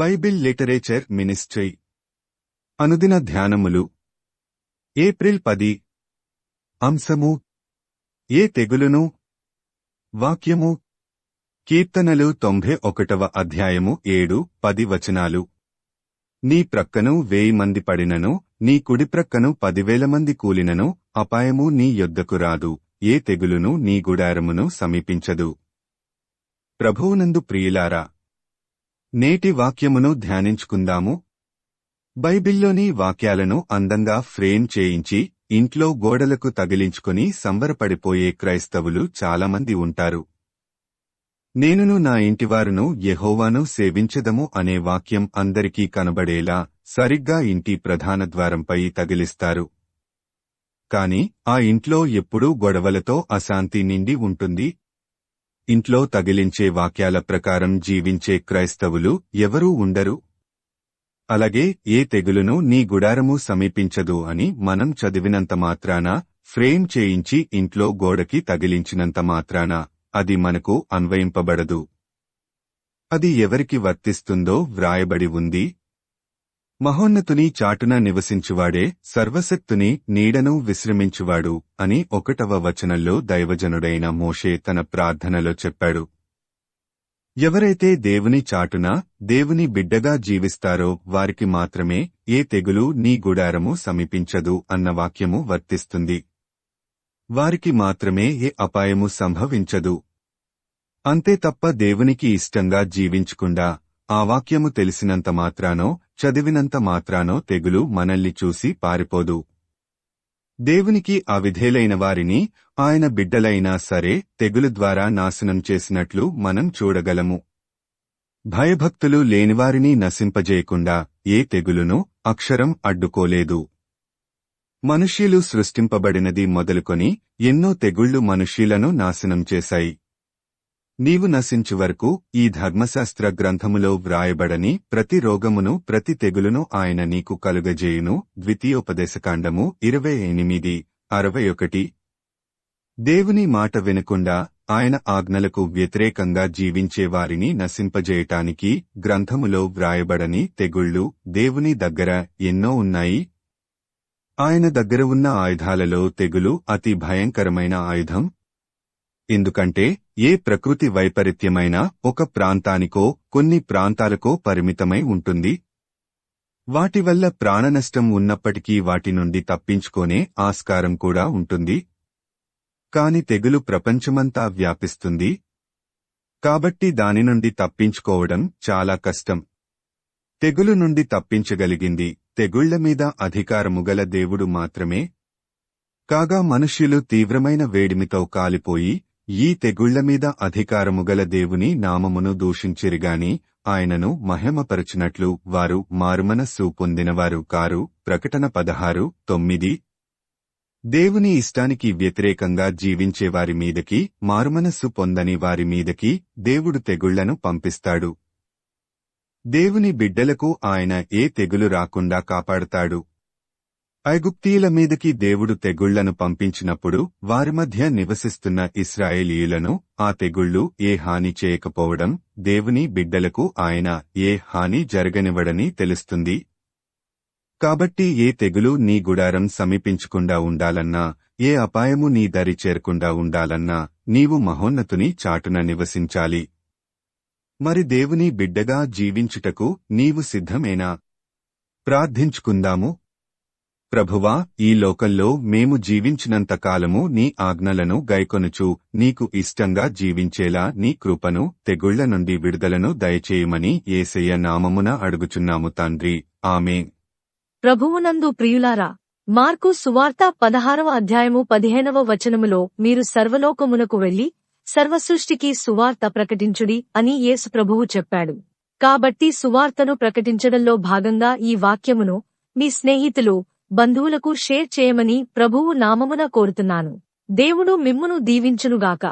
Bible literature ministry అనుదిన ధ్యానములు April 10 అంశము ఏ తెగులును వాక్యము కీర్తనలు 91వ అధ్యాయము 7-10 వచనాలు. నీ ప్రక్కను 1000 మంది పడినను, నీ కుడిప్రక్కను 10,000 మంది కూలినను, అపాయము నీ యొద్దకు రాదు, ఏ తెగులును నీ గుడారమును సమీపించదు. ప్రభువునందు ప్రియులారా, నేటి వాక్యమును ధ్యానించుకుందాము. బైబిల్లోని వాక్యాలను అందంగా ఫ్రేమ్ చేయించి ఇంట్లో గోడలకు తగిలించుకుని సంబరపడిపోయే క్రైస్తవులు చాలామంది ఉంటారు. నేనును నా ఇంటివారును యెహోవాను సేవించెదము అనే వాక్యం అందరికీ కనబడేలా సరిగ్గా ఇంటి ప్రధాన ద్వారంపై తగిలిస్తారు. కాని ఆ ఇంట్లో ఎప్పుడూ గొడవలతో అశాంతి నిండి ఉంటుంది. ఇంట్లో తగిలించే వాక్యాల ప్రకారం జీవించే క్రైస్తవులు ఎవరూ ఉండరు. అలాగే ఏ తెగులును నీ గుడారము సమీపించదు అని మనం చదివినంత మాత్రాన, ఫ్రేమ్ చేయించి ఇంట్లో గోడకి తగిలించినంత మాత్రాన అది మనకు అన్వయింపబడదు. అది ఎవరికి వర్తిస్తుందో వ్రాయబడి ఉంది. మహోన్నతుని చాటున నివసించువాడే సర్వశక్తుని నీడను విశ్రమించువాడు అని 1వ వచనంలో దైవజనుడైన మోషే తన ప్రార్థనలో చెప్పాడు. ఎవరైతే దేవుని చాటున దేవుని బిడ్డగా జీవిస్తారో వారికి మాత్రమే ఏ తెగులు నీ గుడారము సమీపించదు అన్న వాక్యము వర్తిస్తుంది. వారికి మాత్రమే ఏ అపాయము సంభవించదు. అంతే తప్ప దేవునికి ఇష్టంగా జీవించకుండా ఆ వాక్యము తెలిసినంత మాత్రానో, చదివినంత మాత్రానో తెగులు మనల్ని చూసి పారిపోదు. దేవునికి అవిధేలైన వారిని, ఆయన బిడ్డలైనా సరే తెగులు ద్వారా నాశనం చేసినట్లు మనం చూడగలము. భయభక్తులు లేనివారిని నశింపజేయకుండా ఏ తెగులును అక్షరం అడ్డుకోలేదు. మనుష్యులు సృష్టింపబడినది మొదలుకొని ఎన్నో తెగుళ్లు మనుష్యులను నాశనం చేశాయి. నీవు నశించు వరకు ఈ ధర్మశాస్త్ర గ్రంథములో వ్రాయబడని ప్రతి రోగమును, ప్రతి తెగులును ఆయన నీకు కలుగజేయును. ద్వితీయోపదేశకాండము 28:61. దేవుని మాట వినకుండా ఆయన ఆజ్ఞలకు వ్యతిరేకంగా జీవించే వారిని నశింపజేయటానికి గ్రంథములో వ్రాయబడని తెగుళ్లు దేవుని దగ్గర ఎన్నో ఉన్నాయి. ఆయన దగ్గర ఉన్న ఆయుధాలలో తెగులు అతి భయంకరమైన ఆయుధం. ఎందుకంటే ఏ ప్రకృతి వైపరీత్యమైనా ఒక ప్రాంతానికో, కొన్ని ప్రాంతాలకో పరిమితమై ఉంటుంది. వాటి వల్ల ప్రాణనష్టం ఉన్నప్పటికీ వాటి నుండి తప్పించుకోనే ఆస్కారం కూడా ఉంటుంది. కాని తెగులు ప్రపంచమంతా వ్యాపిస్తుంది. కాబట్టి దాని నుండి తప్పించుకోవడం చాలా కష్టం. తెగులు నుండి తప్పించగలిగింది తెగుళ్ల మీద అధికారముగల దేవుడు మాత్రమే. కాగా మనుష్యులు తీవ్రమైన వేడిమితో కాలిపోయి ఈ తెగుళ్ల మీద అధికారముగల దేవుని నామమును దూషించిరిగాని ఆయనను మహిమపరచినట్లు వారు మారుమనస్సు పొందినవారు కారు. ప్రకటన 16:9. దేవుని ఇష్టానికి వ్యతిరేకంగా జీవించేవారి మీదకి, మారుమనస్సు పొందని వారి మీదకి దేవుడు తెగుళ్లను పంపిస్తాడు. దేవుని బిడ్డలకు ఆయన ఏ తెగులు రాకుండా కాపాడతాడు. ఐగుప్తీయుల మీదకి దేవుడు తెగుళ్లను పంపించినప్పుడు వారి మధ్య నివసిస్తున్న ఇశ్రాయేలీయులను ఆ తెగుళ్లు ఏ హాని చేయకపోవడం దేవుని బిడ్డలకు ఆయన ఏ హాని జరగనివ్వడని తెలుస్తుంది. కాబట్టి ఏ తెగులు నీ గుడారం సమీపించకుండా ఉండాలన్నా, ఏ అపాయము నీ దరి చేరకుండా ఉండాలన్నా నీవు మహోన్నతుని చాటున నివసించాలి. మరి దేవుని బిడ్డగా జీవించుటకు నీవు సిద్ధమేనా? ప్రార్థించుకుందాము. ప్రభువా, ఈ లోకంలో మేము జీవించినంత కాలము నీ ఆజ్ఞలను గైకొనుచు నీకు ఇష్టంగా జీవించేలా నీ కృపను, తెగుళ్ల నుండి విడుదలను దయచేయమని యేసయ్య నామమున అడుగుచున్నాము తండ్రి. ఆమేన్. ప్రభువునందు ప్రియులారా, మార్కు సువార్త 16వ అధ్యాయము 15వ వచనములో మీరు సర్వలోకమునకు వెళ్లి సర్వసృష్టికి సువార్త ప్రకటించుడి అని యేసు ప్రభువు చెప్పాడు. కాబట్టి సువార్తను ప్రకటించడంలో భాగంగా ఈ వాక్యమును మీ స్నేహితులు, బంధువులకు షేర్ చేయమని ప్రభువు నామమున కోరుతున్నాను. దేవుడు మిమ్మును దీవించునుగాక.